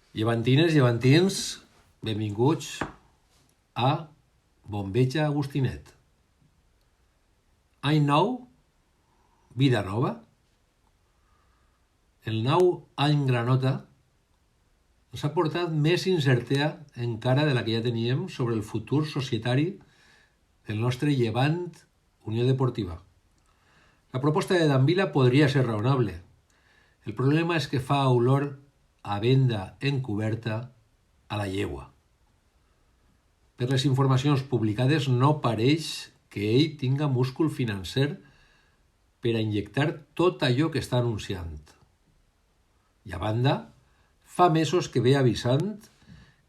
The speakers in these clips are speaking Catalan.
Llevantines, llevantins, benvinguts a Bombeja Agustinet. Any nou, vida nova. El nou any granota ens ha portat més incertesa encara de la que ja teníem sobre el futur societari del nostre Llevant Unió Deportiva. La proposta de Danvila podria ser raonable. El problema és que fa olor a venda encoberta a la llegua. Per les informacions publicades no pareix que ell tinga múscul financer per a injectar tot allò que està anunciant. I a banda, fa mesos que ve avisant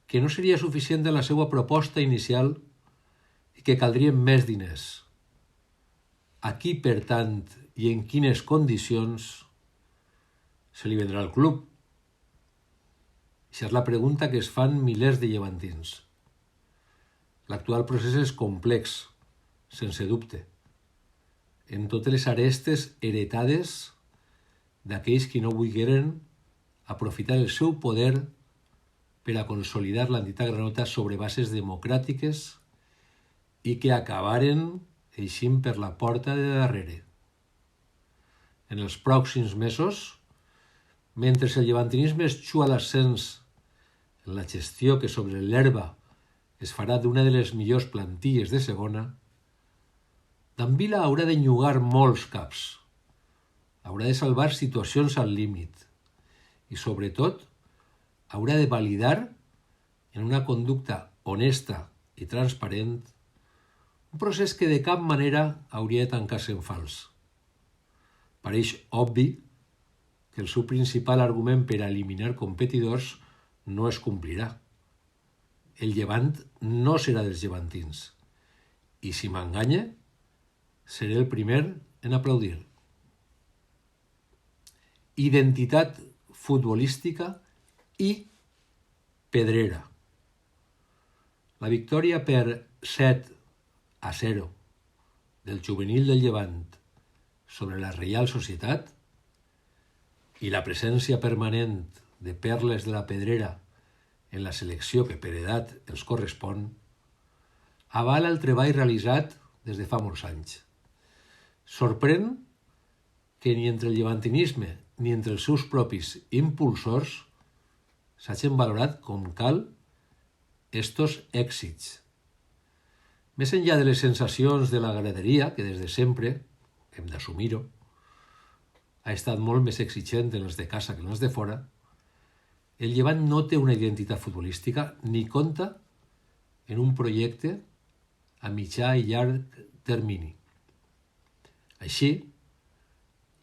que no seria suficient en la seva proposta inicial i que caldrien més diners. A qui, per tant, i en quines condicions se li vendrà el club? Aquesta és la pregunta que es fan milers de llevantins. L'actual procés és complex, sense dubte, en totes les arestes heretades d'aquells que no volgueren aprofitar el seu poder per a consolidar l'entitat granota sobre bases democràtiques i que acabaren eixint per la porta de darrere. En els pròxims mesos, mentre el llevantinisme es xua l'ascens en la gestió que sobre l'herba es farà d'una de les millors plantilles de segona, Danvila haurà d'enllugar molts caps, haurà de salvar situacions al límit i, sobretot, haurà de validar en una conducta honesta i transparent un procés que de cap manera hauria de tancar-se en fals. Pareix obvi que el seu principal argument per a eliminar competidors no es complirà. El Llevant no serà dels llevantins i, si m'enganya, seré el primer en aplaudir. Identitat futbolística i pedrera. La victòria per 7-0 del juvenil del Llevant sobre la Reial Societat i la presència permanent de perles de la pedrera en la selecció que per edat els correspon, avala el treball realitzat des de fa molts anys. Sorprèn que ni entre el llevantinisme ni entre els seus propis impulsors s'hagin valorat com cal estos èxits. Més enllà de les sensacions de la graderia, que des de sempre, hem d'assumir-ho, ha estat molt més exigent en els de casa que en els de fora, el Llevant no té una identitat futbolística ni compta en un projecte a mitjà i llarg termini. Així,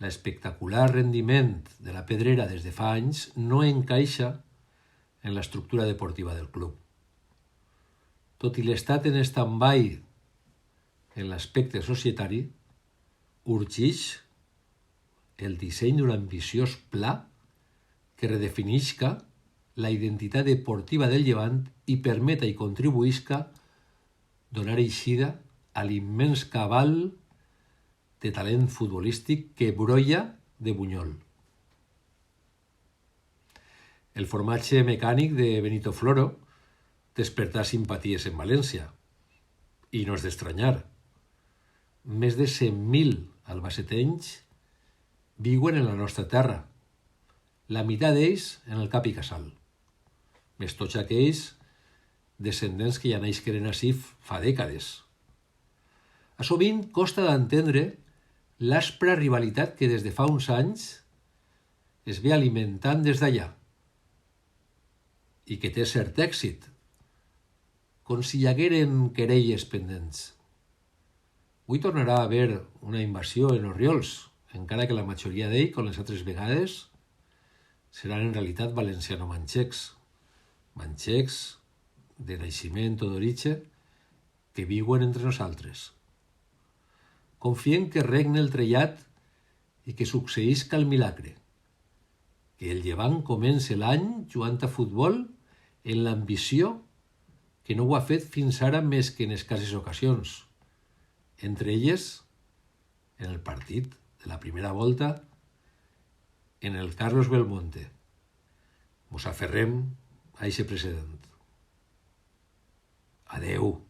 l'espectacular rendiment de la pedrera des de fa anys no encaixa en l'estructura deportiva del club. Tot i l'estat en stand-by en l'aspecte societari, urgeix el disseny d'un ambiciós pla que redefinisca la identitat deportiva del Llevant i permeta i contribuïsca donar eixida a l'immens cabal de talent futbolístic que brolla de bunyol. El formatge mecànic de Benito Floro despertà simpaties en València. I no és d'estranyar. Més de 100.000 albacetenys viuen en la nostra terra, la meitat d'ells en el Cap i Casal. Més tots aquells descendents que ja naixeren ací fa dècades. A sovint costa d'entendre l'aspra rivalitat que des de fa uns anys es ve alimentant des d'allà i que té cert èxit, com si hi hagueren querelles pendents. Avui tornarà a haver una invasió en Orriols, encara que la majoria d'ells, com les altres vegades, seran en realitat valenciano-manxecs, manxecs de naixement o d'origen que viuen entre nosaltres. Confiem que regne el trellat i que succeïsca el milagre, que el Llevant comence l'any jugant a futbol en l'ambició que no ho ha fet fins ara més que en escasses ocasions, entre elles en el partit de la primera volta en el Carlos Belmonte. Mos aferrem a aquest precedent. Adeu.